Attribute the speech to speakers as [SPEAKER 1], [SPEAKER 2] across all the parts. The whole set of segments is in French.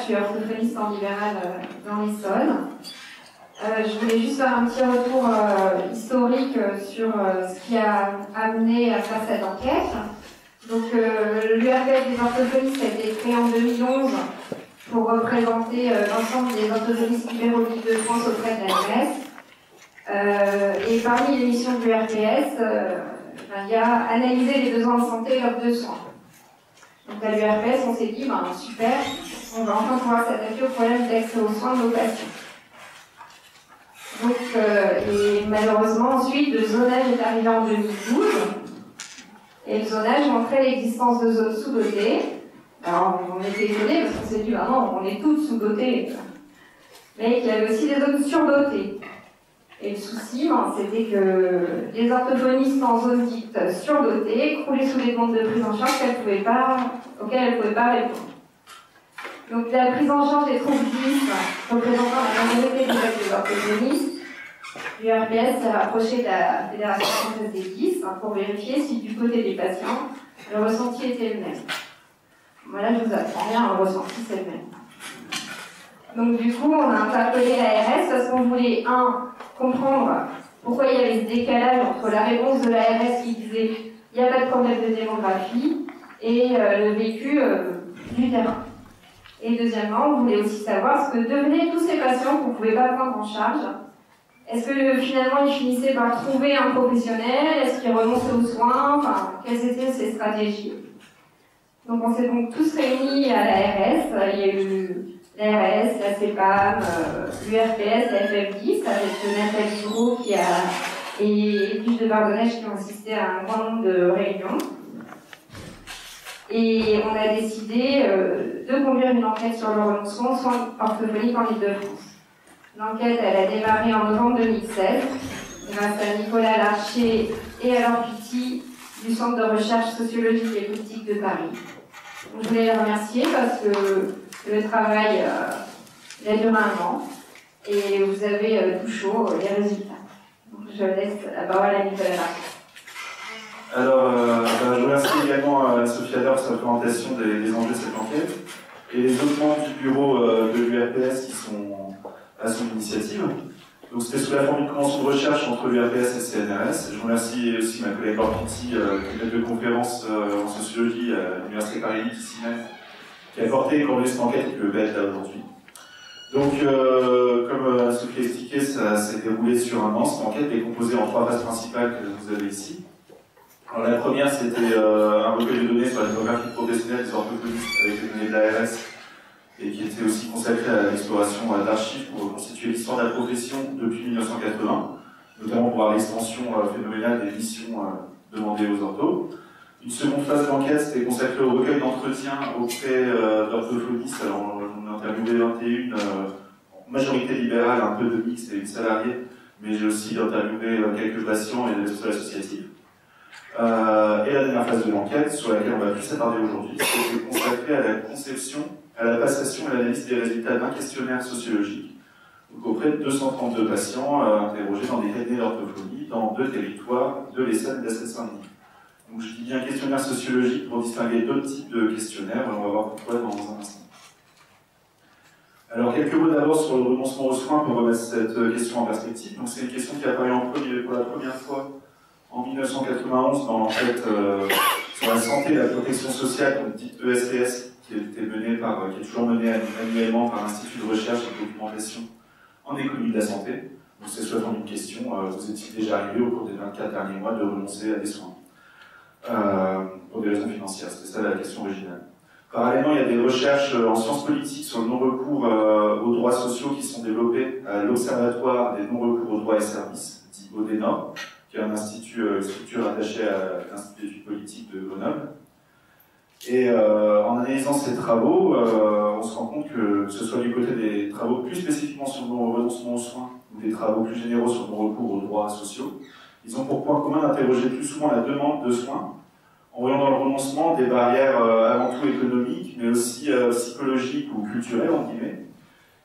[SPEAKER 1] je suis orthophoniste en libéral dans l'Essonne. Je voulais juste faire un petit retour historique sur ce qui a amené à faire cette enquête. Donc, l'URPS des orthophonistes a été créé en 2011 pour représenter l'ensemble des orthophonistes libéraux de France auprès de l'ARS. Et parmi les missions de l'URPS, il y a analyser les besoins de santé et l'offre de soins. Donc à l'URPS, on s'est dit, super, on va enfin pouvoir s'attaquer au problème d'accès aux soins de nos patients. Donc, et malheureusement, ensuite, le zonage est arrivé en 2012. Et le zonage montrait l'existence de zones sous-dotées. Alors, on était étonnés parce qu'on s'est dit, non, on est toutes sous-dotées. Mais qu'il y avait aussi des zones surdotées. Et le souci, c'était que les orthophonistes en zone dite surdotée croulaient sous les demandes de prise en charge auxquelles elles ne pouvaient pas répondre. Donc la prise en charge des troubles dits représentant la majorité des actes des orthophonistes, l'URPS s'est rapproché de la Fédération française des dys pour vérifier si du côté des patients, le ressenti était le même. Voilà, je vous apprends bien, le ressenti c'est le même. Donc du coup, on a interpellé l'ARS parce qu'on voulait, comprendre pourquoi il y avait ce décalage entre la réponse de l'ARS qui disait il n'y a pas de problème de démographie et le vécu du terrain. Et deuxièmement, on voulait aussi savoir ce que devenaient tous ces patients qu'on ne pouvait pas prendre en charge. Est-ce que finalement ils finissaient par trouver un professionnel? Est-ce qu'ils renonçaient aux soins? Quelles étaient ces stratégies? Donc on s'est donc tous réunis à l'ARS. Il y a eu l'ARS, la CEPAM, l'URPS, la FF10, avec Nathalie Gros et Edwige de Bardonnèche qui ont assisté à un grand nombre de réunions. Et on a décidé de conduire une enquête sur le renoncement aux soins orthophoniques en Île-de-France. L'enquête, elle a démarré en novembre 2016, grâce à Nicolas Larcher et à Laure Pitti du Centre de recherche sociologique et politique de Paris. Donc, je voulais les remercier parce que le travail il a duré un an et vous avez tout chaud les résultats. Donc, je laisse la parole à Nicolas Larcher.
[SPEAKER 2] Alors, je remercie également Sophie Adler pour sa présentation des enjeux de cette enquête et les autres membres du bureau de l'URPS qui sont à son initiative. Donc, c'était sous la forme d'une convention de recherche entre l'URPS et le CNRS. Je remercie aussi ma collègue Laure Pitti, qui est maître de conférence en sociologie à l'Université Paris ici même, qui a porté et coordonné cette enquête et qui peut être là aujourd'hui. Donc, comme Sophie a expliqué, ça s'est déroulé sur un an. Cette enquête est composée en 3 phases principales que vous avez ici. Alors, la première, c'était un recueil de données sur la démographie professionnelle des orthophonistes avec les données de l'ARS et qui était aussi consacrée à l'exploration d'archives pour reconstituer l'histoire de la profession depuis 1980, notamment pour voir l'extension phénoménale des missions demandées aux orthos. Une seconde phase d'enquête, c'était consacrée au recueil d'entretien auprès d'orthophonistes. Alors, on a interviewé 21, en majorité libérale, un peu de mix et une salariée, mais j'ai aussi interviewé quelques patients et des responsables associatifs. Et la dernière phase de l'enquête, sur laquelle on va plus s'attarder aujourd'hui, c'était consacrée à la conception, à la passation et à l'analyse des résultats d'un questionnaire sociologique, donc auprès de 232 patients interrogés dans des cabinets d'orthophonie dans 2 territoires de l'Essonne et de la Seine-Saint-Denis. Donc je dis bien questionnaire sociologique pour distinguer d'autres types de questionnaires, on va voir pourquoi dans un instant. Alors quelques mots d'abord sur le renoncement aux soins pour remettre cette question en perspective. Donc c'est une question qui est apparue pour la première fois en 1991 dans l'enquête sur la santé et la protection sociale, donc dite ESPS, qui est toujours menée annuellement par l'Institut de recherche et de documentation en économie de la santé. Donc c'est seulement une question, vous est-il déjà arrivé au cours des 24 derniers mois de renoncer à des soins pour des raisons financières? C'était ça la question originale. Parallèlement, il y a des recherches en sciences politiques sur le non-recours aux droits sociaux qui sont développées à l'Observatoire des non-recours aux droits et services, dit ODENOR, qui est un structure attachée à l'Institut d'études politiques de Grenoble. Et en analysant ces travaux, on se rend compte que ce soit du côté des travaux plus spécifiquement sur le renoncement aux soins ou des travaux plus généraux sur le non-recours aux droits sociaux, ils ont pour point commun d'interroger plus souvent la demande de soins, en voyant dans le renoncement des barrières avant tout économiques, mais aussi psychologiques ou culturelles, en guillemets.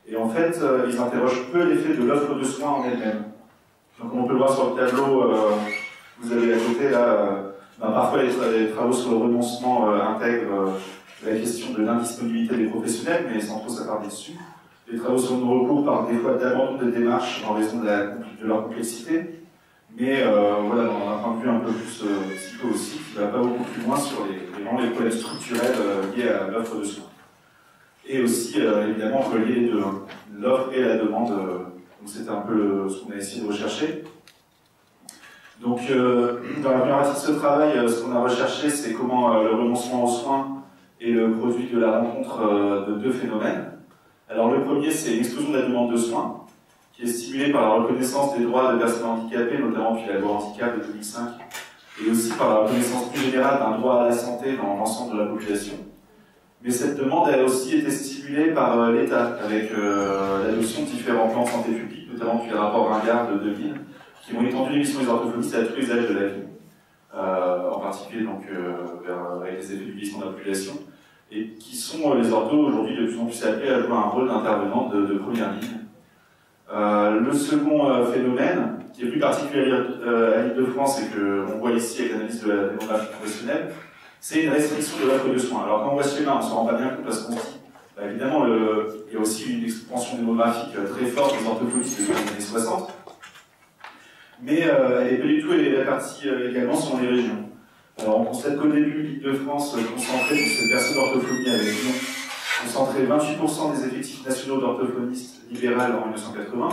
[SPEAKER 2] Et en fait, ils interrogent peu l'effet de l'offre de soins en elle-même. Donc, comme on peut le voir sur le tableau, vous avez à côté là, parfois les travaux sur le renoncement intègrent la question de l'indisponibilité des professionnels, mais sans trop s'attarder dessus. Les travaux sur le non-recours parlent des fois d'abandon de démarches en raison de leur complexité, mais voilà, dans un point de vue un peu plus psycho aussi, qui ne va pas beaucoup plus loin sur les problèmes structurels liés à l'offre de soins. Et aussi, évidemment, relier les deux, hein, l'offre et la demande. Donc c'était un peu ce qu'on a essayé de rechercher. Donc, dans la première partie de ce travail, ce qu'on a recherché, c'est comment le renoncement aux soins est le produit de la rencontre de deux phénomènes. Alors, le premier, c'est l'explosion de la demande de soins, qui est stimulée par la reconnaissance des droits de personnes handicapées, notamment depuis la loi handicap de 2005, et aussi par la reconnaissance plus générale d'un droit à la santé dans l'ensemble de la population. Mais cette demande a aussi été stimulée par l'État, avec l'adoption de différents plans de santé publique, notamment depuis le rapport Ringard de 2000, qui ont étendu l'émission des orthophonistes à tous les âges de la vie, en particulier donc, avec les effets du vieillissement de la population, et qui sont les orthos aujourd'hui de plus en plus appelés à jouer un rôle d'intervenant de première ligne. Le second phénomène, qui est plus particulier à l'Île-de-France et qu'on voit ici avec l'analyse de la démographie professionnelle, c'est une restriction de l'offre de soins. Alors quand on voit ce schéma, on ne se rend pas bien compte parce qu'on se dit, évidemment, il y a aussi une expansion démographique très forte des orthophonistes depuis les années 60, mais elle n'est pas du tout répartie également selon les régions. Alors on constate qu'au début, l'Île-de-France concentrait pour cette personne d'orthophonie avec Lyon, concentrait 28% des effectifs nationaux d'orthophonistes libérales en 1980.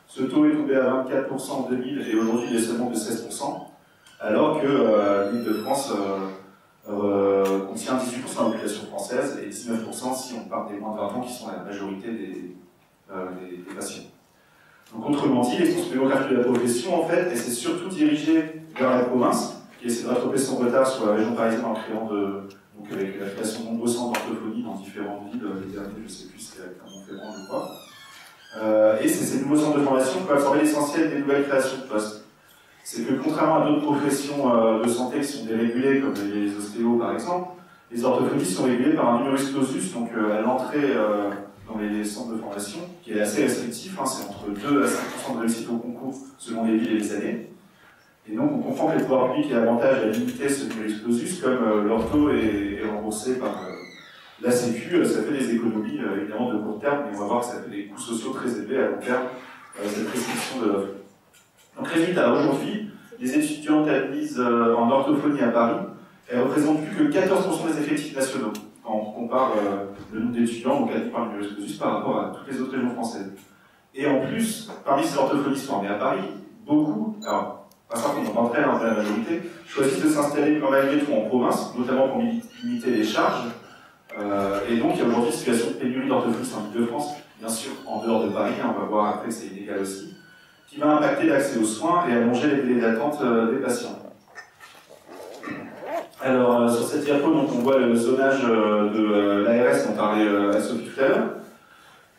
[SPEAKER 2] Ce taux est tombé à 24% en 2000 et aujourd'hui il est seulement de 16%, alors que l'Île-de-France contient 18% de la population française et 19% si on parle des moins de 20 ans qui sont la majorité des patients. Donc autrement dit, l'expansion démographique de la profession, en fait, elle s'est surtout dirigée vers la province, qui essaie de rattraper son retard sur la région parisienne en créant donc avec la création de nombreux centres d'orthophonie dans différentes villes, les derniers, je ne sais plus, c'est avec Clermont-Ferrand, je crois. Et c'est ces nouveaux centres de formation qui peuvent absorber l'essentiel des nouvelles créations de postes. C'est que contrairement à d'autres professions de santé qui sont dérégulées, comme les ostéos par exemple, les orthophonistes sont régulés par un numerus clausus, donc à l'entrée dans les centres de formation, qui est assez restrictif, hein, c'est entre 2 à 5% de réussite au concours selon les villes et les années. Et donc on comprend que les pouvoirs publics aient avantage à limiter ce numerus clausus, comme l'ortho est remboursé par la Sécu, ça fait des économies évidemment de court terme, mais on va voir que ça fait des coûts sociaux très élevés à long terme, cette restriction de l'offre. Donc résultat, aujourd'hui, les étudiantes admises en orthophonie à Paris, elles représentent plus que 14% des effectifs nationaux, quand on compare le nombre d'étudiants, donc admis par le numerus clausus, par rapport à toutes les autres régions françaises. Et en plus, parmi ces orthophonistes formés à Paris, beaucoup, alors pas ça qu'on entend très la majorité, choisissent de s'installer malgré tout en province, notamment pour limiter les charges. Et donc il y a aujourd'hui une situation de pénurie d'orthophonistes en Île-de-France, bien sûr en dehors de Paris, on va voir après que c'est inégal aussi, qui va impacter l'accès aux soins et allonger les délais d'attente des patients. Alors sur cette diapo, donc, on voit le zonage de l'ARS dont parlait Sophie tout à l'heure.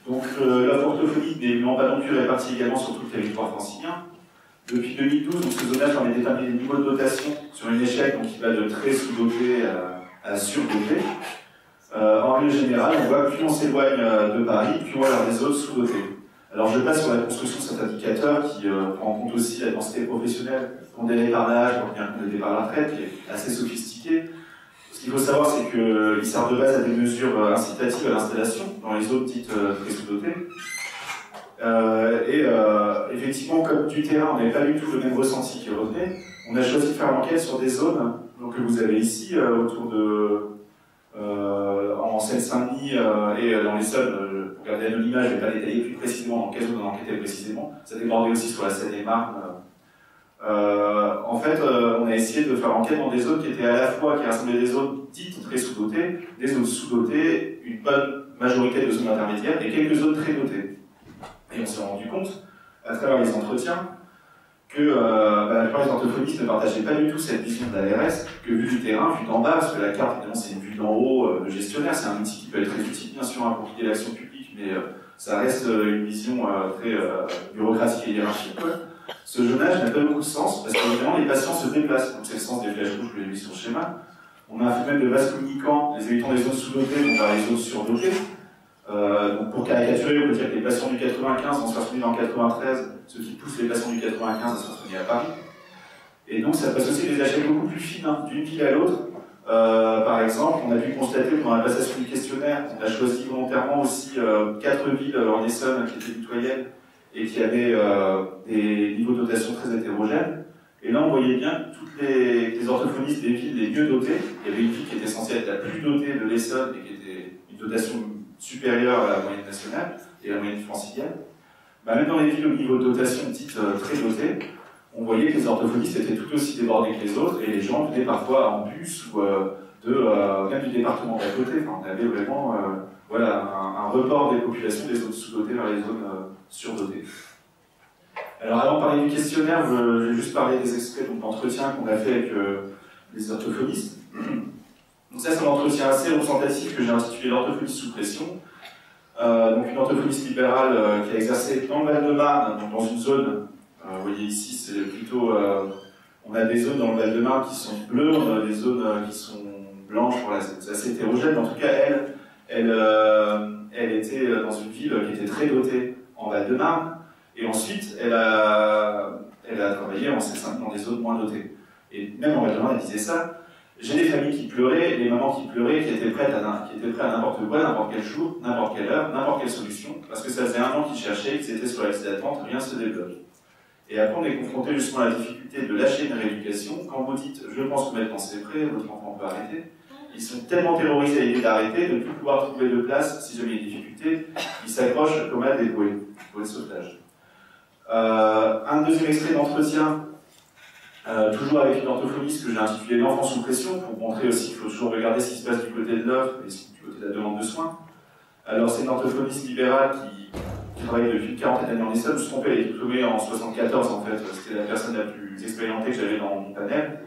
[SPEAKER 2] Donc l'offre orthophonique n'est évidemment pas non plus répartie également sur tout le territoire francilien. Depuis 2012, donc, ce zonage permet d'établir des niveaux de dotation sur une échelle donc, qui va de très sous-doté à surdoté. En règle générale, on voit que plus on s'éloigne de Paris, plus on va vers des zones sous-dotées. Alors je passe sur la construction de cet indicateur qui prend en compte aussi la densité professionnelle pondérée par l'âge, donc il y a un compte de départ à la retraite qui est assez sophistiqué. Ce qu'il faut savoir, c'est qu'il sert de base à des mesures incitatives à l'installation dans les zones dites très sous-dotées. Effectivement, comme du terrain, on n'avait pas du tout le même ressenti qui revenait, on a choisi de faire l'enquête sur des zones donc, que vous avez ici, autour de en Seine-Saint-Denis et dans les Essonnes, pour garder l'anonymat, je ne vais pas détailler plus précisément dans quelle zone on enquêtait précisément, ça débordait aussi sur la Seine-et-Marne. En fait, on a essayé de faire l'enquête dans des zones qui étaient à la fois, qui rassemblaient des zones dites très sous-dotées, des zones sous-dotées, une bonne majorité de zones intermédiaires et quelques zones très dotées. Et on s'est rendu compte, à travers les entretiens, que la plupart des orthophonistes ne partageaient pas du tout cette vision de l'ARS, que vu du terrain, vu d'en bas, parce que la carte, évidemment, c'est une vue d'en haut de gestionnaire, c'est un outil qui peut être très utile, bien sûr, pour guider l'action publique, mais ça reste une vision très bureaucratique et hiérarchique. Quoi. Ce zonage n'a pas beaucoup de sens, parce qu'évidemment, les patients se déplacent, donc c'est le sens des flèches rouges que j'ai mis sur le schéma. On a un phénomène de vase communicant, les habitants des zones sous-dotées vont vers les zones surdotées. Donc pour caricaturer, on peut dire que les patients du 95 vont se faire soigner dans le 93, ce qui pousse les patients du 95 à se faire soigner à Paris. Et donc ça passe aussi des échelles beaucoup plus fines, hein, d'une ville à l'autre. Par exemple, on a pu constater pendant la passation du questionnaire, on a choisi volontairement aussi 4 villes en Essonne qui étaient mitoyennes et qui avaient des niveaux de dotation très hétérogènes. Et là, on voyait bien que toutes les orthophonistes des villes les mieux dotées, il y avait une ville qui était censée être la plus dotée de l'Essonne et qui était une dotation supérieure à la moyenne nationale et à la moyenne francilienne. Même dans les villes au niveau de dotation dites très dotées, on voyait que les orthophonistes étaient tout aussi débordés que les autres et les gens venaient parfois en bus ou même du département d'à côté. Enfin, on avait vraiment voilà, un report des populations des zones sous-dotées vers les zones surdotées. Alors avant de parler du questionnaire, je vais juste parler des extraits d'entretien qu'on a fait avec les orthophonistes. Donc ça, c'est un entretien assez représentatif que j'ai intitulé l'orthophoniste sous pression. Donc une orthophoniste libérale qui a exercé dans le Val-de-Marne, donc dans une zone, vous voyez ici, c'est plutôt, on a des zones dans le Val-de-Marne qui sont bleues, on a des zones qui sont blanches, voilà, c'est assez hétérogène. En tout cas, elle était dans une ville qui était très dotée en Val-de-Marne, et ensuite, elle a travaillé en Seine-Saint-Denis dans des zones moins dotées. Et même en Val-de-Marne, elle disait ça. J'ai des familles qui pleuraient, des mamans qui pleuraient, qui étaient prêtes à n'importe quoi, n'importe quel jour, n'importe quelle heure, n'importe quelle solution, parce que ça faisait 1 an qu'ils cherchaient, qu'ils étaient sur la liste d'attente, rien ne se débloque. Et après, on est confronté justement à la difficulté de lâcher une rééducation. Quand vous dites « je pense que maintenant c'est prêt, votre enfant peut arrêter », ils sont tellement terrorisés à l'idée d'arrêter, de ne plus pouvoir trouver de place si jamais il y a des difficultés, ils s'accrochent comme à des bouées de sauvetage. Un deuxième extrait d'entretien, toujours avec une orthophoniste que j'ai intitulé l'enfant sous pression, pour montrer aussi qu'il faut toujours regarder ce qui se passe du côté de l'offre et du côté de la demande de soins. Alors c'est une orthophoniste libérale qui travaille depuis une quarantaine d'années en Essonne. Je me suis trompé, elle est diplômée en 74 en fait, c'était la personne la plus expérimentée que j'avais dans mon panel.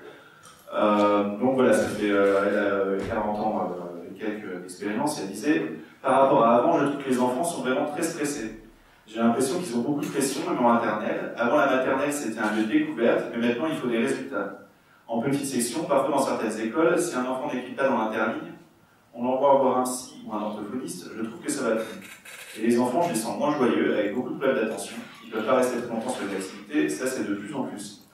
[SPEAKER 2] Donc voilà, ça fait, elle a 40 ans et quelques d'expérience, et elle disait, par rapport à avant, je trouve que les enfants sont vraiment très stressés. J'ai l'impression qu'ils ont beaucoup de pression, même en maternelle. Avant la maternelle, c'était un lieu de découverte, mais maintenant, il faut des résultats. En petite section, parfois dans certaines écoles, si un enfant n'écrit pas dans l'interligne, on l'envoie voir un psy ou un orthophoniste, je trouve que ça va plus. Et les enfants, je les sens moins joyeux, avec beaucoup de problèmes d'attention. Ils ne peuvent pas rester très longtemps sur les activités, et ça, c'est de plus en plus.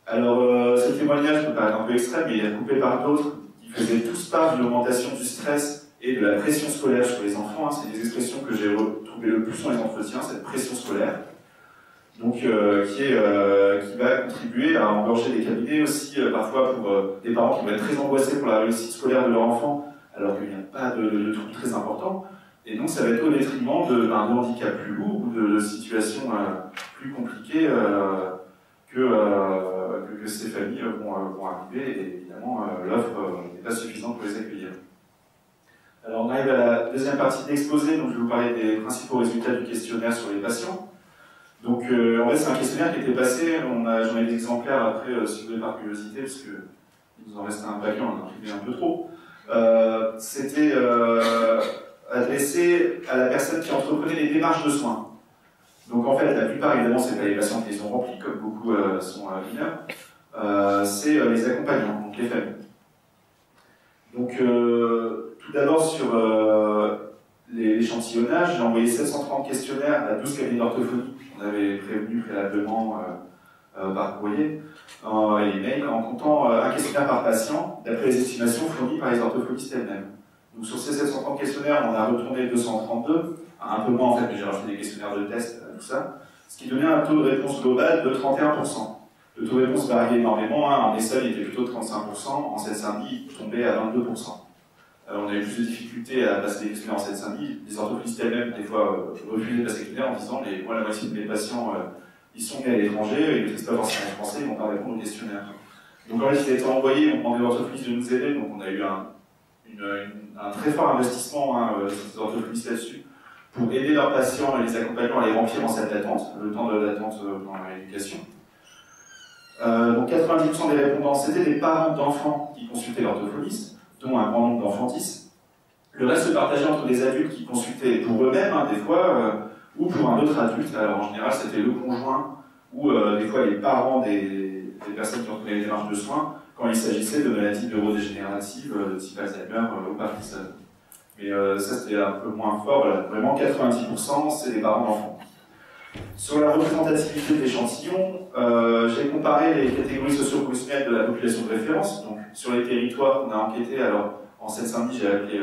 [SPEAKER 2] Alors, ce témoignage peut paraître un peu extrême, mais il est coupé par d'autres qui faisaient tous part d'une augmentation du stress et de la pression scolaire sur les enfants. C'est des expressions que j'ai retrouvées le plus dans les entretiens, cette pression scolaire. Donc, qui va contribuer à engorger des cabinets aussi, parfois pour des parents qui vont être très angoissés pour la réussite scolaire de leur enfant, alors qu'il n'y a pas de trouble très important. Et donc, ça va être au détriment d'un handicap plus lourd ou de situations plus compliquées que ces familles vont arriver. Et évidemment, l'offre n'est pas suffisante pour les accueillir. Alors, on arrive à la deuxième partie de l'exposé, donc je vais vous parler des principaux résultats du questionnaire sur les patients. Donc, en fait, c'est un questionnaire qui a été passé, j'en ai des exemplaires après, si vous voulez, par curiosité, parce qu'il nous en reste un paquet, on en a imprimé un peu trop. C'était adressé à la personne qui entreprenait les démarches de soins. Donc, en fait, la plupart, évidemment, c'est pas les patients qui les ont remplis, comme beaucoup sont mineurs, c'est les accompagnants, donc les familles. Donc, tout d'abord, sur l'échantillonnage, j'ai envoyé 730 questionnaires à 12 cabinets d'orthophonie. On avait prévenu préalablement par courrier et email, en comptant un questionnaire par patient, d'après les estimations fournies par les orthophonistes elles-mêmes. Donc sur ces 730 questionnaires, on a retourné 232, un peu moins en fait, mais j'ai rajouté des questionnaires de test, tout ça, ce qui donnait un taux de réponse global de 31%. Le taux de réponse variait énormément, en Essonne il était plutôt de 35%, en Seine-Saint-Denis il tombait à 22%. On avait plus de difficultés à passer des questionnaires en Seine-Saint-Denis. Les orthophonistes elles-mêmes, des fois, refusaient de passer des questionnaires en disant « moi, la moitié de mes patients, ils sont nés à l'étranger, ils ne maîtrisent pas forcément le français, ils ne vont pas répondre au questionnaire. » Donc en fait, il a été envoyé, on demandait aux orthophonistes de nous aider, donc on a eu un très fort investissement des orthophonistes là-dessus, pour aider leurs patients et les accompagnants à les remplir en salle d'attente, le temps de l'attente dans la rééducation. Donc 90% des répondants, c'était des parents d'enfants qui consultaient l'orthophoniste, dont un grand nombre d'enfantistes. Le reste se partageait entre des adultes qui consultaient pour eux-mêmes, des fois, ou pour un autre adulte. Alors en général, c'était le conjoint, ou des fois les parents des personnes qui ont fait les démarches de soins, quand il s'agissait de maladies neurodégénératives, de type Alzheimer ou Parkinson. Mais ça, c'était un peu moins fort. Voilà. Vraiment, 90%, c'est des parents d'enfants. Sur la représentativité de l'échantillon, j'ai comparé les catégories socio-professionnelles de la population de référence. Donc, sur les territoires qu'on a enquêtés, alors en Seine-Saint-Denis, j'ai appelé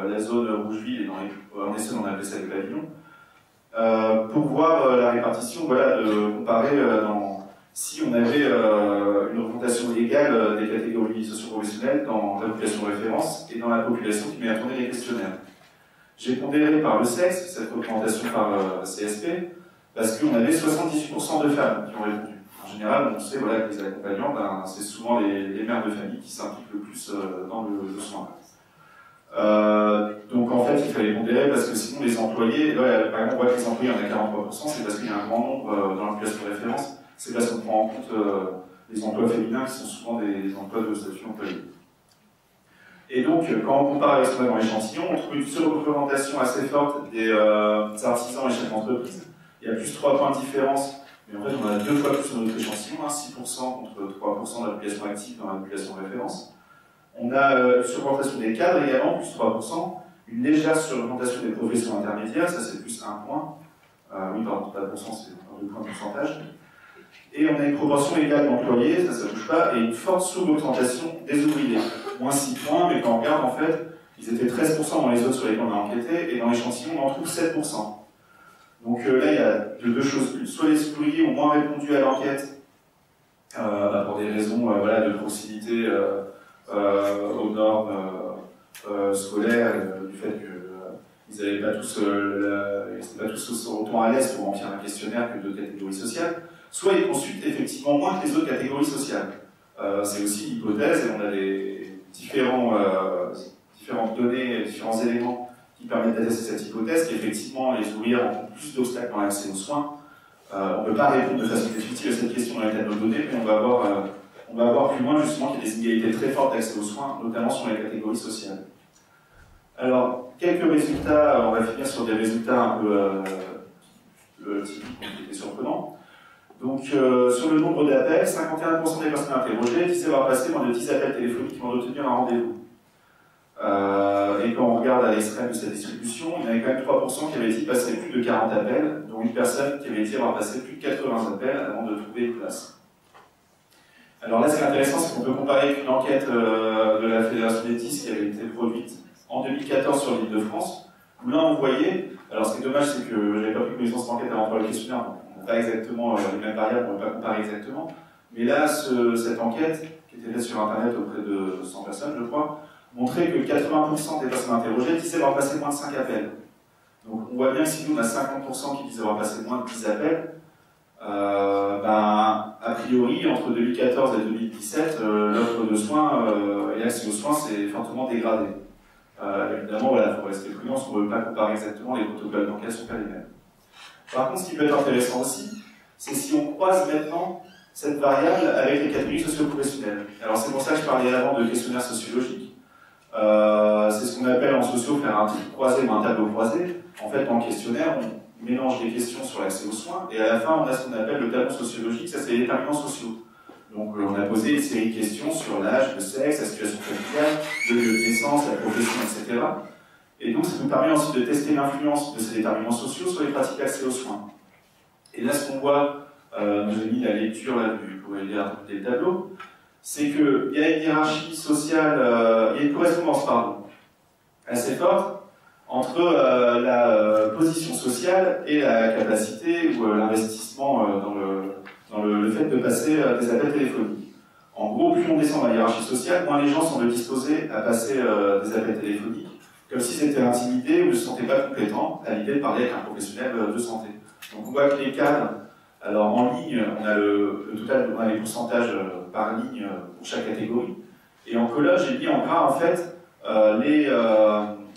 [SPEAKER 2] la zone Rougeville, et en Essonne, on a appelé ça les pavillons, pour voir la répartition, voilà, de comparer si on avait une représentation égale des catégories socio-professionnelles dans la population de référence et dans la population qui met à tourner les questionnaires. J'ai pondéré par le sexe, cette représentation par CSP, parce qu'on avait 78% de femmes qui ont répondu. En général, on sait voilà, que les accompagnants, ben, c'est souvent les mères de famille qui s'impliquent le plus dans le soin. Donc en fait, il fallait pondérer parce que sinon les employés, ouais, par exemple, on voit que les employés en a 43%, c'est parce qu'il y a un grand nombre dans la population de référence, c'est parce qu'on prend en compte les emplois féminins qui sont souvent des emplois de statut employé. Et donc, quand on compare avec ce qu'on a dans l'échantillon, on trouve une surreprésentation assez forte des artisans et chefs d'entreprise. Il y a plus 3 points de différence, mais en fait on a 2 fois plus sur notre échantillon, hein, 6% contre 3% de la population active dans la population de référence. On a une surreprésentation des cadres également, plus 3%, une légère surreprésentation des professions intermédiaires, ça c'est plus 1 point. Oui, pardon, pas de pourcent, c'est 2 points de pourcentage. Et on a une proportion égale d'employés, ça ne bouge pas, et une forte sous-représentation des ouvriers. Moins 6 points, mais quand on regarde, en fait, ils étaient 13% dans les autres sur lesquels on a enquêté, et dans l'échantillon, on en trouve 7%. Donc là, il y a deux choses. Soit les ouvriers ont moins répondu à l'enquête, pour des raisons voilà, de proximité aux normes scolaires, du fait qu'ils n'étaient pas tous autant à l'aise pour remplir un questionnaire que de catégories sociales, soit ils consultent effectivement moins que les autres catégories sociales. C'est aussi l'hypothèse, et on a des différentes données, différents éléments qui permettent d'attester cette hypothèse, qu'effectivement les ouvriers rencontrent plus d'obstacles dans l'accès aux soins. On ne peut pas répondre de façon définitive à cette question dans l'état de nos données, mais on va voir plus loin justement qu'il y a des inégalités très fortes d'accès aux soins, notamment sur les catégories sociales. Alors, quelques résultats, on va finir sur des résultats un peu typiques, qui étaient surprenants. Donc, sur le nombre d'appels, 51% des personnes interrogées disaient avoir passé moins de 10 appels téléphoniques avant d'obtenir un rendez-vous. Et quand on regarde à l'extrême de cette distribution, il y en avait quand même 3% qui avaient dit passer plus de 40 appels, dont une personne qui avait dit avoir passé plus de 80 appels avant de trouver une place. Alors là, ce qui est intéressant, c'est qu'on peut comparer avec une enquête de la Fédération des 10 qui avait été produite en 2014 sur l'île de France, où là, on voyait, alors ce qui est dommage, c'est que je n'avais pas pris connaissance de l'enquête avant de faire le questionnaire, donc on n'a pas exactement les mêmes variables, on ne peut pas comparer exactement, mais là, cette enquête, qui était faite sur Internet auprès de 100 personnes, je crois, montrait que 80% des personnes interrogées disaient avoir passé moins de 5 appels. Donc on voit bien que si nous on a 50% qui disent avoir passé moins de 10 appels, a priori entre 2014 et 2017, l'offre de soins et l'accès aux soins s'est fortement dégradé. Évidemment, voilà, il faut rester prudent, on ne veut pas comparer exactement, les protocoles d'enquête ne sont pas les mêmes. Par contre, ce qui peut être intéressant aussi, c'est si on croise maintenant cette variable avec les catégories socio-professionnelles. Alors c'est pour ça que je parlais avant de questionnaire sociologique. C'est ce qu'on appelle en socio faire un type croisé ou un tableau croisé. En fait, dans le questionnaire, on mélange des questions sur l'accès aux soins et à la fin, on a ce qu'on appelle le tableau sociologique, ça c'est les déterminants sociaux. Donc on a posé une série de questions sur l'âge, le sexe, la situation familiale, le lieu de naissance, la profession, etc. Et donc ça nous permet ensuite de tester l'influence de ces déterminants sociaux sur les pratiques d'accès aux soins. Et là, ce qu'on voit, j'ai mis la lecture là, vous pouvez lire le tableau, c'est qu'il y a une hiérarchie sociale, il y a une correspondance, pardon, assez forte entre la position sociale et la capacité ou l'investissement dans le fait de passer des appels téléphoniques. En gros, plus on descend dans la hiérarchie sociale, moins les gens semblent disposés à passer des appels téléphoniques, comme s'ils étaient intimidés ou ne se sentaient pas compétents à l'idée de parler avec un professionnel de santé. Donc on voit que les cadres, alors en ligne, on a le total, on a les pourcentages par ligne pour chaque catégorie. Et en colonne, j'ai mis en gras en fait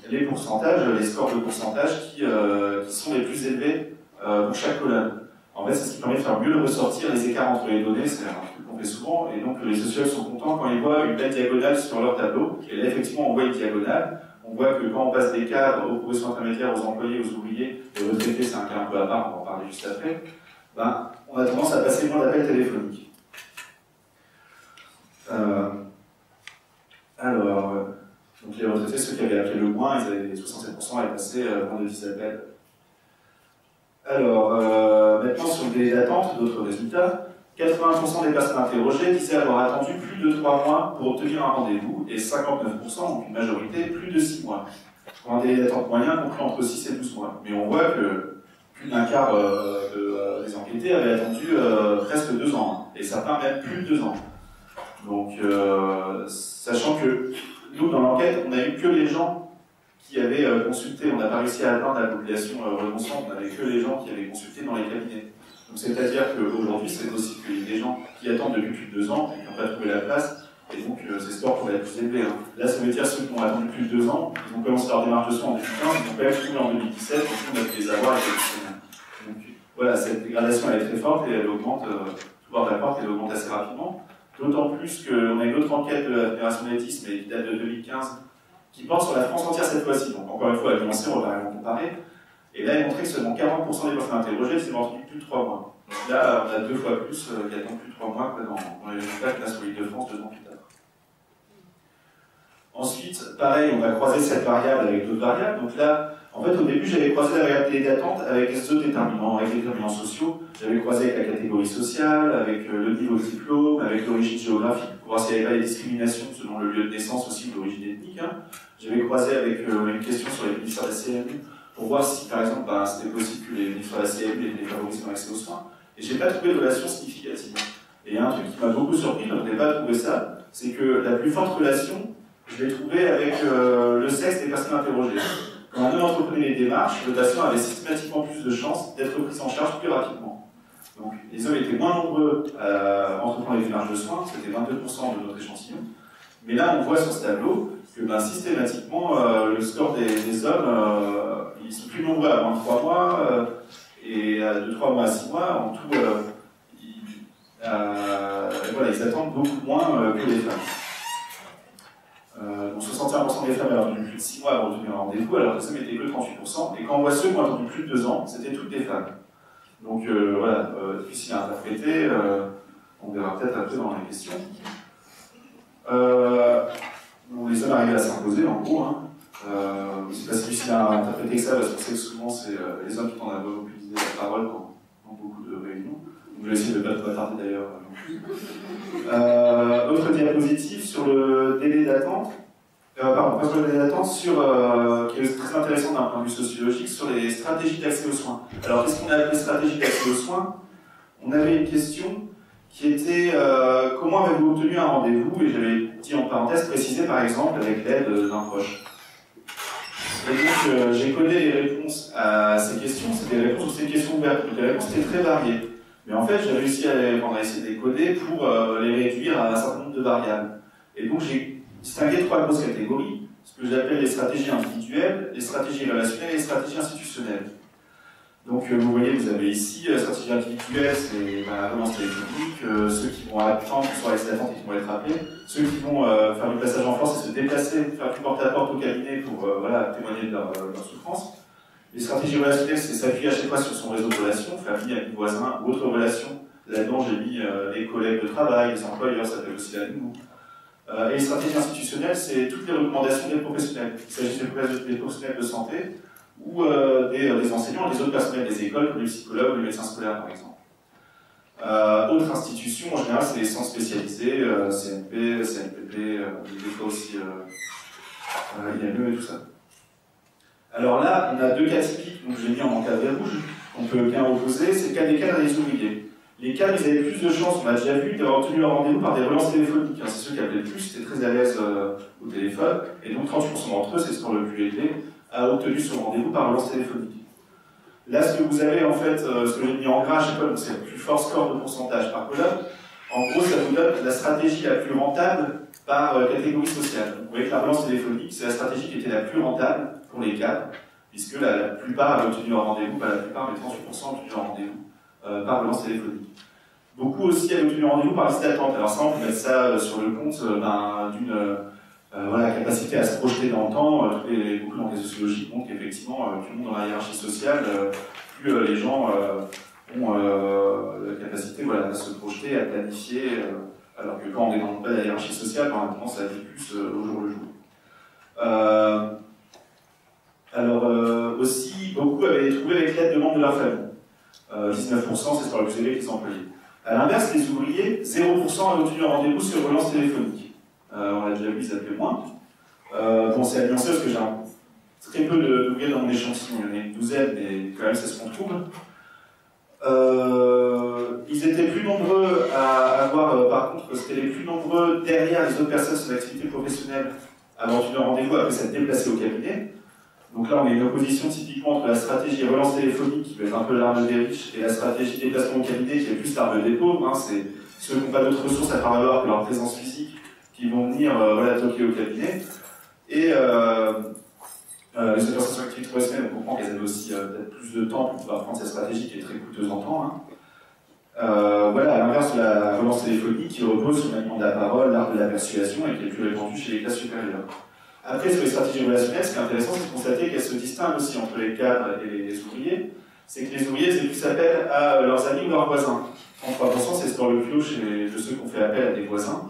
[SPEAKER 2] les pourcentages, les scores de pourcentage qui sont les plus élevés pour chaque colonne. En fait, c'est ce qui permet de faire mieux ressortir les écarts entre les données, c'est un truc qu'on fait souvent, et donc les sociologues sont contents quand ils voient une belle diagonale sur leur tableau. Et là, effectivement, on voit une diagonale. On voit que quand on passe des cadres aux professions intermédiaires, aux employés, aux ouvriers, les retraités, c'est un cas un peu à part, on va en parler juste après, ben, on a tendance à passer moins d'appels téléphoniques. Donc les retraités, ceux qui avaient appelé le moins, ils avaient 67% avaient passé moins de 10 appels. Alors, maintenant sur le délai d'attente, d'autres résultats, 80% des personnes interrogées disaient avoir attendu plus de 3 mois pour obtenir un rendez-vous, et 59%, donc une majorité, plus de 6 mois. Pour un délai d'attente moyen compris entre 6 et 12 mois. Mais on voit que plus d'un quart des enquêtés avaient attendu presque 2 ans, et certains même plus de 2 ans. Donc, sachant que nous, dans l'enquête, on n'a eu que les gens qui avaient consulté, on n'a pas réussi à atteindre la population renonçante, on n'avait que les gens qui avaient consulté dans les cabinets. Donc c'est-à-dire qu'aujourd'hui, c'est possible qu'il y ait des gens qui attendent depuis plus de 2 ans et qui n'ont pas trouvé la place, et donc ces scores pourraient être plus élevés. Hein. Là, ça veut dire ceux qui ont attendu plus de 2 ans, ils ont commencé leur démarche de soins en 2015, ils ont quand même trouvé en 2017, et puis on a pu les avoir avec les. Donc voilà, cette dégradation elle est très forte et elle augmente, tout bord de la porte, elle augmente assez rapidement. D'autant plus qu'on a une autre enquête de la Fédération d'Autisme, mais qui date de 2015, qui porte sur la France entière cette fois-ci. Donc encore une fois, à nuancer, on va vraiment comparer. Et là, il montrait que seulement 40% des personnes interrogées s'étaient entendues plus de 3 mois. Donc là, on a 2 fois plus qui attendent plus de 3 mois que dans les résultats qu'on a sur l'île de France 2 ans plus tard. Ensuite, pareil, on va croiser cette variable avec d'autres variables. Donc là, en fait, au début, j'avais croisé la variable délai d'attente avec les autres déterminants, avec les déterminants sociaux. J'avais croisé avec la catégorie sociale, avec le niveau de diplôme, avec l'origine géographique, pour voir s'il n'y avait pas des discriminations selon le lieu de naissance aussi ou l'origine ethnique. Hein. J'avais croisé avec une question sur les ministères de la CMU, pour voir si, par exemple, c'était possible que les ministères de la CMU étaient défavorisés dans l'accès aux soins. Et j'ai pas trouvé de relation significative. Et il y a un truc qui m'a beaucoup surpris, donc je n'ai pas trouvé ça, c'est que la plus forte relation, je l'ai trouvée avec le sexe des personnes interrogées. Quand un homme entreprenait les démarches, le patient avait systématiquement plus de chances d'être pris en charge plus rapidement. Donc les hommes étaient moins nombreux à entreprendre les démarches de soins, c'était 22% de notre échantillon. Mais là, on voit sur ce tableau que systématiquement, le score des hommes, ils sont plus nombreux à moins de 3 mois, et de 3 mois à 6 mois, en tout, voilà, ils attendent beaucoup moins que les femmes. Donc 61% des femmes avaient attendu plus de 6 mois avant d'obtenir un rendez-vous, alors que les hommes étaient que 38%, et quand on voit ceux qui ont attendu plus de 2 ans, c'était toutes des femmes. Donc voilà, difficile à interpréter, on verra peut-être après dans les questions. Bon, les hommes arrivaient à s'imposer, en gros. Hein. C'est pas si difficile à interpréter que ça, parce qu'on sait que souvent c'est les hommes qui tendent à mobiliser la parole dans beaucoup de réunions. Je vais essayer de ne pas trop attarder d'ailleurs non plus. Autre diapositive sur le délai d'attente. Pardon, pas sur le délai d'attente, qui est très intéressant d'un point de vue sociologique, sur les stratégies d'accès aux soins. Alors, qu'est-ce qu'on a appelé stratégie d'accès aux soins? On avait une question qui était comment avez-vous obtenu un rendez-vous? Et j'avais dit en parenthèse précisé par exemple avec l'aide d'un proche. Et donc, j'ai codé les réponses à ces questions, c'était des réponses, c'était des questions ouvertes, donc les réponses étaient très variées. Mais en fait, j'ai réussi à essayer de les coder pour les réduire à un certain nombre de variables. Et donc, j'ai distingué 3 grosses catégories, ce que j'appelle les stratégies individuelles, les stratégies relationnelles et les stratégies institutionnelles. Donc, vous voyez, vous avez ici, la stratégie individuelle, c'est la relance téléphonique, ceux qui vont attendre, qui sont à l'excès d'attente et qui vont être appelés, ceux qui vont faire du passage en force et se déplacer, faire du porte-à-porte au cabinet pour témoigner de leur souffrance. Les stratégies relationnelles, c'est s'appuyer à chaque fois sur son réseau de relations, famille, amis, voisins, ou autres relations. Là-dedans, j'ai mis les collègues de travail, les employeurs, ça s'appelle aussi la nounou. Et les stratégies institutionnelles, c'est toutes les recommandations des professionnels. Il s'agit des professionnels de santé, ou des enseignants, des autres personnels des écoles, comme les psychologues ou les médecins scolaires, par exemple. Autres institutions, en général, c'est les centres spécialisés, CNP, CNPP, des fois aussi IME et tout ça. Alors là, on a 2 cas typiques, donc j'ai mis en encadré rouge, qu'on peut bien opposer, c'est le cas des cadres et des ouvriers. Les cadres, ils avaient plus de chances, on l'a déjà vu, d'avoir obtenu leur rendez-vous par des relances téléphoniques. C'est ceux qui appelaient le plus, c'était très à l'aise au téléphone, et donc 38% d'entre eux, c'est ce qu'on le plus élevé, a obtenu son rendez-vous par relance téléphonique. Là, ce que vous avez, en fait, ce que j'ai mis en gras à chaque fois, c'est le plus fort score de pourcentage par colonne. En gros, ça vous donne la stratégie la plus rentable par catégorie sociale. Donc, vous voyez que la relance téléphonique, c'est la stratégie qui était la plus rentable pour les cadres, puisque la plupart avaient obtenu leur rendez-vous, pas la plupart, mais 38% ont obtenu leur rendez-vous par relance téléphonique. Beaucoup aussi avaient obtenu leur rendez-vous par liste d'attente. Alors ça, on peut mettre ça sur le compte d'une capacité à se projeter dans le temps. Beaucoup d'enquêtes sociologiques montrent qu'effectivement, plus le monde dans la hiérarchie sociale, plus les gens ont la capacité à se projeter, à planifier, alors que quand on est dans le bas de la hiérarchie sociale, on a tendance à vivre plus au jour le jour. Aussi, beaucoup avaient trouvé avec l'aide de membres de leur famille. 19% c'est score le plus élevé des employés. A l'inverse, les ouvriers, 0% ont obtenu un rendez-vous sur relance téléphonique. On l'a déjà vu, ils appelaient moins. Bon, c'est à nuancer parce que j'ai très peu d'ouvriers dans mon échantillon, il y en a une douzaine, mais quand même, c'est ce qu'on trouve. Ils étaient plus nombreux à avoir, par contre, c'était les plus nombreux derrière les autres personnes sur l'activité professionnelle à avoir obtenu un rendez-vous après s'être déplacé au cabinet. Donc là, on a une opposition typiquement entre la stratégie relance téléphonique, qui va être un peu l'arme des riches, et la stratégie déplacement au cabinet, qui est plus l'arme des pauvres. Hein. C'est ceux qui n'ont pas d'autres ressources à faire valoir que leur présence physique, qui vont venir voilà, toquer au cabinet. Et les autres personnes sur l'activité professionnelle, on comprend qu'elles avaient aussi peut-être plus de temps pour pouvoir prendre cette stratégie qui est très coûteuse en temps. Hein. Voilà, à l'inverse de la relance téléphonique, qui repose sur l'aliment de la parole, l'art de la persuasion, et qui est plus répandue chez les classes supérieures. Après, sur les stratégies relationnelles, ce qui est intéressant, c'est de constater qu'elles se distinguent aussi entre les cadres et les ouvriers. C'est que les ouvriers faisaient plus appel à leurs amis ou leurs voisins. 33%, c'est le score le plus haut chez ceux qui ont fait appel à des voisins.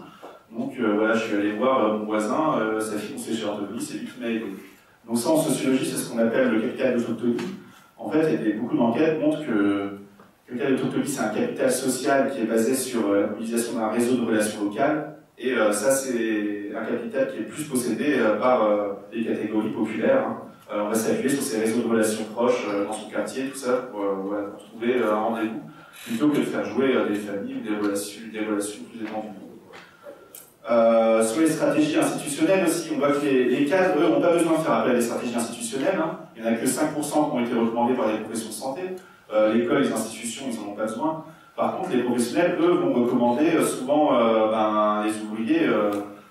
[SPEAKER 2] Donc voilà, je suis allé voir mon voisin, sa fille conseillère chez orthophonie, c'est lui qui m'a aidé. Donc ça, en sociologie, c'est ce qu'on appelle le capital d'autonomie. En fait, beaucoup d'enquêtes montrent que le capital d'autonomie, c'est un capital social qui est basé sur la mobilisation d'un réseau de relations locales. Et ça, c'est un capital qui est plus possédé par les catégories populaires. Hein. On va s'appuyer sur ces réseaux de relations proches dans son quartier, tout ça, pour trouver un rendez-vous, plutôt que de faire jouer des familles ou des relations plus étendues. Sur les stratégies institutionnelles aussi, on voit que les cadres, eux, n'ont pas besoin de faire appel à des stratégies institutionnelles. Hein. Il n'y en a que 5% qui ont été recommandés par les professions de santé. L'école, les institutions, ils n'en ont pas besoin. Par contre, les professionnels, eux, vont recommander souvent les ouvriers,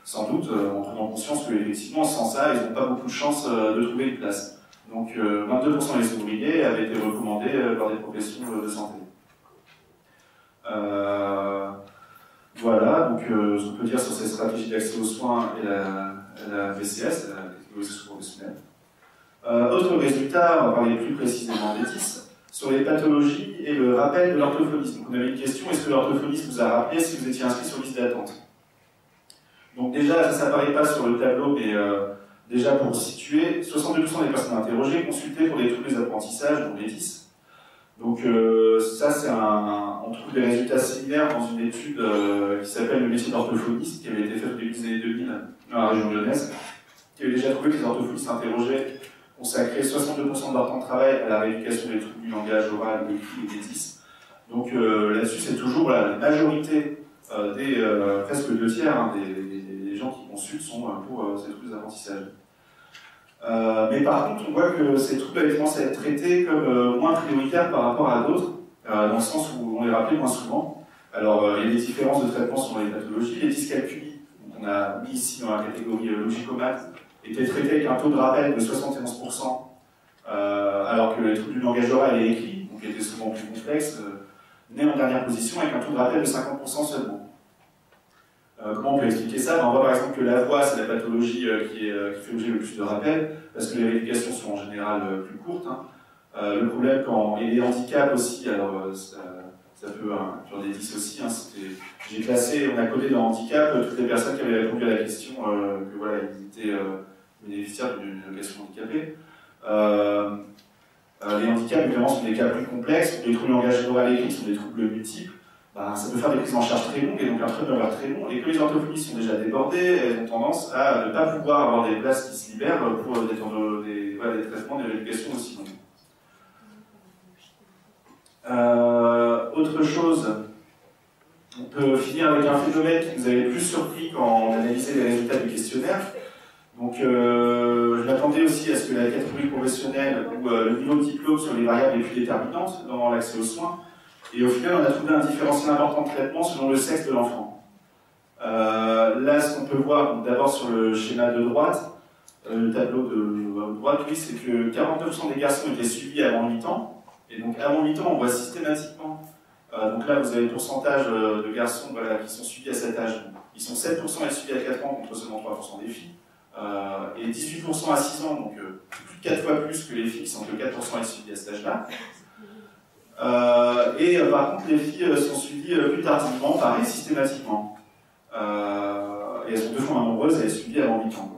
[SPEAKER 2] sans doute, en prenant conscience qu'effectivement, sans ça, ils n'ont pas beaucoup de chances de trouver une place. Donc, 22% des ouvriers avaient été recommandés par des professions de santé. Voilà, donc ce qu'on peut dire sur ces stratégies d'accès aux soins et la VCS, la catégorisation professionnelle. Autre résultat, on va parler plus précisément des 10. Sur les pathologies et le rappel de l'orthophoniste. Donc on avait une question, est-ce que l'orthophoniste vous a rappelé si vous étiez inscrit sur liste d'attente? Donc déjà, ça n'apparaît pas sur le tableau, mais déjà pour situer, 62% des personnes interrogées consultées pour des troubles des apprentissages, donc les 10. Donc ça, on trouve des résultats similaires dans une étude qui s'appelle le métier d'orthophoniste, qui avait été faite au début des années 2000 dans la région lyonnaise, qui avait déjà trouvé que les orthophonistes interrogés consacraient 62% de leur temps de travail à la rééducation des troubles du langage oral, de l'écrit et des 10. Donc là-dessus, c'est toujours la majorité presque 2/3 hein, des gens qui consultent sont pour ces troubles d'apprentissage. Mais par contre, on voit que ces troubles avaient tendance à être traités comme moins prioritaires par rapport à d'autres, dans le sens où on les rappelait moins souvent. Alors, il y a des différences de traitement selon les pathologies. Les dyscalculies, on a mis ici dans la catégorie logicomates, étaient traités avec un taux de rappel de 71%, alors que les troubles du langage oral et écrit, donc étaient souvent plus complexes, venaient en dernière position avec un taux de rappel de 50% seulement. Comment on peut expliquer ça? On voit par exemple que la voix, c'est la pathologie qui fait l'objet le plus de rappels, parce que les rééducations sont en général plus courtes. Hein. Le problème, et les handicaps aussi, alors ça peut sur des 10 aussi, hein, j'ai classé, on a codé dans handicap toutes les personnes qui avaient répondu à la question que voilà, ils étaient bénéficiaires d'une allocation handicapée. Les handicaps, évidemment, sont des cas plus complexes. Les troubles du langage oral et écrit sont des troubles multiples. Ça peut faire des prises en charge très longues et donc un turnover très long. Et que les orthophonistes sont déjà débordées, elles ont tendance à ne pas pouvoir avoir des places qui se libèrent pour des traitements, des rééducations aussi longues. Autre chose, on peut finir avec un phénomène qui nous avait le plus surpris quand on analysait les résultats du questionnaire. Donc, je m'attendais aussi à ce que la catégorie professionnelle ou le niveau de diplôme soient les variables les plus déterminantes dans l'accès aux soins. Et au final, on a trouvé un différentiel important de traitement selon le sexe de l'enfant. Là, ce qu'on peut voir d'abord sur le schéma de droite, le tableau de droite, oui, c'est que 49% des garçons étaient suivis avant 8 ans. Et donc, avant 8 ans, on voit systématiquement. Donc là, vous avez le pourcentage de garçons qui sont suivis à cet âge. Ils sont 7% à être suivis à 4 ans contre seulement 3% des filles. Et 18% à 6 ans, donc plus de 4 fois plus que les filles qui sont que 4% à être suivies à cet âge-là. Par contre, les filles sont suivies plus tardivement, pareil, systématiquement. Et elles sont 2 fois moins nombreuses à être suivies avant 8 ans.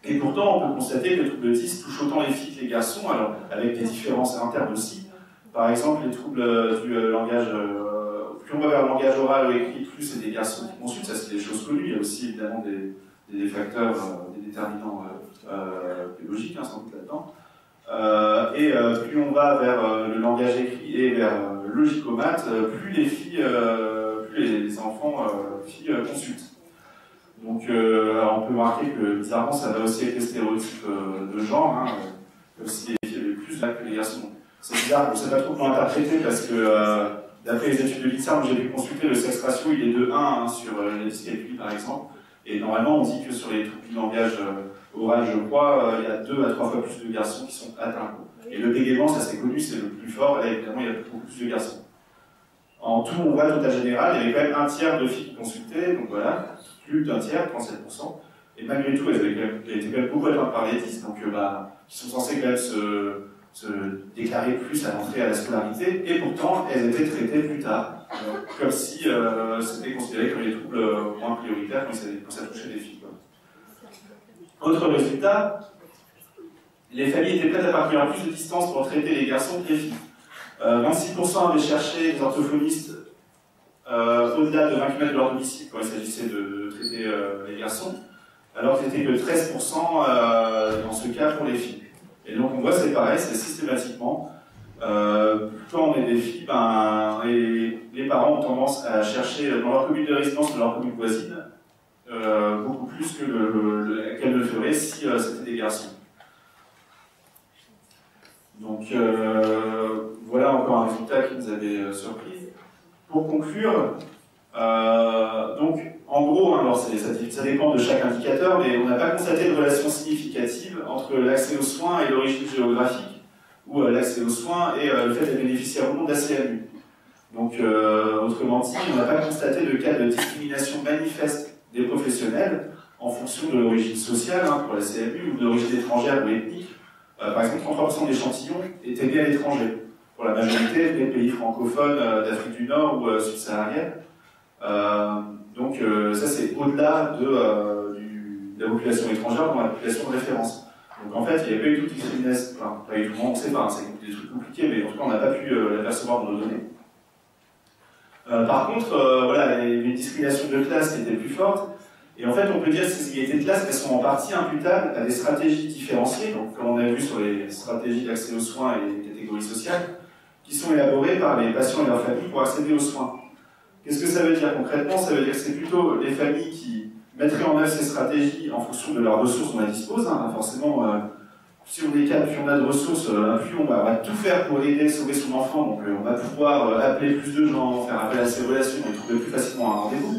[SPEAKER 2] Et pourtant, on peut constater que le trouble de 10 touche autant les filles que les garçons, alors avec des différences internes aussi. Par exemple, les troubles du langage, plus on va vers le langage oral ou écrit, plus c'est des garçons qui consultent, ça c'est des choses connues. Il y a aussi évidemment des facteurs, des déterminants biologiques, hein, sans doute là-dedans. Plus on va vers le langage écrit et vers le logicomat, plus les filles, plus les enfants filles consultent. Donc, alors on peut remarquer que bizarrement ça va aussi avec les stéréotypes de genre, hein, comme si les filles avaient plus que les garçons. C'est bizarre, on ne sait pas trop comment interpréter parce que d'après les études de l'INSERM, j'ai pu consulter le sexe ratio, il est de 1 hein, sur les dyscalculie par exemple. Et normalement, on dit que sur les troubles du langage oral, je crois, il y a 2 à 3 fois plus de garçons qui sont atteints. Et le bégaiement, ça c'est connu, c'est le plus fort, et évidemment, il y a beaucoup plus de garçons. En tout, on voit total général, il y avait quand même un tiers de filles qui consultaient, donc voilà, plus d'un tiers, 37%. Et malgré tout, elles étaient quand même beaucoup atteintes par l'autisme, donc qui sont censées quand même se déclarer plus à l'entrée à la scolarité, et pourtant, elles étaient traitées plus tard, comme si c'était considéré comme les troubles moins prioritaires quand ça touchait les filles. Autre résultat, les familles étaient prêtes à parcourir plus de distance pour traiter les garçons que les filles. 26% avaient cherché des orthophonistes au-delà de 20 km de leur domicile quand il s'agissait de traiter les garçons, alors que c'était que 13% dans ce cas pour les filles. Et donc on voit c'est pareil, c'est systématiquement, quand on est des filles, les parents ont tendance à chercher dans leur commune de résidence ou dans leur commune voisine beaucoup plus qu'elles ne le feraient si c'était des garçons. Donc voilà encore un résultat qui nous avait surpris. Pour conclure, donc en gros, hein, alors ça dépend de chaque indicateur, mais on n'a pas constaté de relation significative entre l'accès aux soins et l'origine géographique, ou l'accès aux soins et le fait d'être bénéficiaire ou non d'ACMU. Donc autrement dit, on n'a pas constaté de cas de discrimination manifeste des professionnels en fonction de l'origine sociale, hein, pour la CMU, ou d'origine étrangère ou ethnique. Par exemple, 33% d'échantillons étaient nés à l'étranger, pour la majorité des pays francophones d'Afrique du Nord ou subsaharienne. Donc ça c'est au-delà de la population étrangère dans la population de référence. Donc en fait, il n'y a pas eu toute discrimination, enfin, pas eu tout le monde, on ne sait pas, c'est des trucs compliqués, mais en tout cas on n'a pas pu l'apercevoir dans nos données. Par contre, voilà, il y a une discrimination de classe qui était plus forte. Et en fait, on peut dire que ces inégalités de classe, elles sont en partie imputables à des stratégies différenciées, donc comme on a vu sur les stratégies d'accès aux soins et les catégories sociales, qui sont élaborées par les patients et leurs familles pour accéder aux soins. Qu'est-ce que ça veut dire concrètement? Ça veut dire que c'est plutôt les familles qui mettraient en œuvre ces stratégies en fonction de leurs ressources dont elles disposent. Hein. Forcément, si on est calme, plus on a de ressources, plus on va tout faire pour aider, sauver son enfant, donc on va pouvoir appeler plus de gens, faire appel à ses relations et trouver plus facilement un rendez-vous.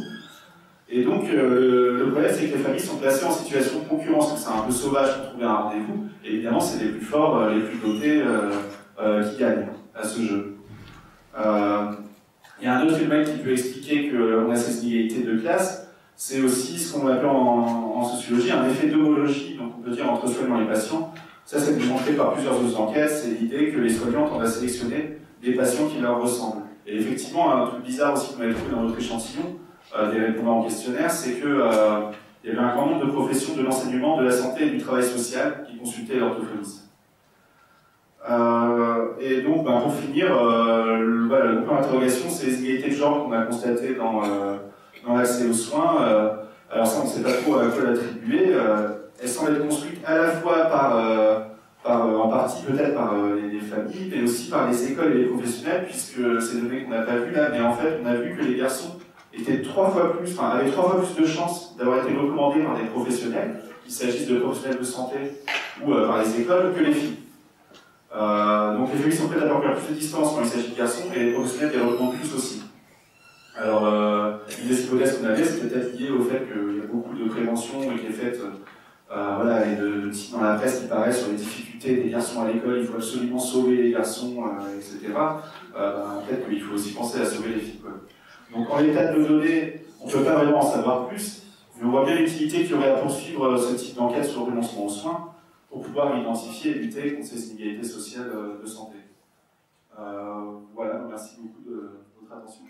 [SPEAKER 2] Et donc, le problème, c'est que les familles sont placées en situation de concurrence, donc c'est un peu sauvage pour trouver un rendez-vous, et évidemment, c'est les plus forts, les plus dotés qui gagnent à ce jeu. Il y a un autre phénomène qui peut expliquer qu'on a ces inégalités de classe, c'est aussi ce qu'on appelle en sociologie un effet d'homologie, donc on peut dire entre soignants et patients. Ça, c'est démontré par plusieurs autres enquêtes, c'est l'idée que les soignants tendent à sélectionner des patients qui leur ressemblent. Et effectivement, un truc bizarre aussi qu'on avait trouvé dans notre échantillon, des répondants au questionnaire, c'est qu'il y avait un grand nombre de professions de l'enseignement, de la santé et du travail social qui consultaient l'orthophoniste. Et donc, pour finir, le point d'interrogation, c'est les inégalités de genre qu'on a constatées dans l'accès aux soins. Alors ça, on ne sait pas trop à quoi l'attribuer. Elles semblent être construites à la fois en partie peut-être par les familles, mais aussi par les écoles et les professionnels, puisque ces données qu'on n'a pas vues là, mais en fait, on a vu que les garçons avaient 3 fois plus de chances d'avoir été recommandés par des professionnels, qu'il s'agisse de professionnels de santé ou par les écoles, que les filles. Donc les familles sont prêtes à parcourir plus de distance quand il s'agit de garçons, et les professionnels les recommandent plus aussi. Alors, une des hypothèses qu'on avait, c'est peut-être lié au fait qu'il y a beaucoup de prévention qui est faite, voilà, et de titres dans la presse qui paraissent sur les difficultés des garçons à l'école, il faut absolument sauver les garçons, etc. Peut-être qu'il faut aussi penser à sauver les filles, quoi. Donc en l'état de nos données, on ne peut pas vraiment en savoir plus, mais on voit bien l'utilité qu'il y aurait à poursuivre ce type d'enquête sur le renoncement aux soins pour pouvoir identifier et lutter contre ces inégalités sociales de santé. Voilà, merci beaucoup de votre attention.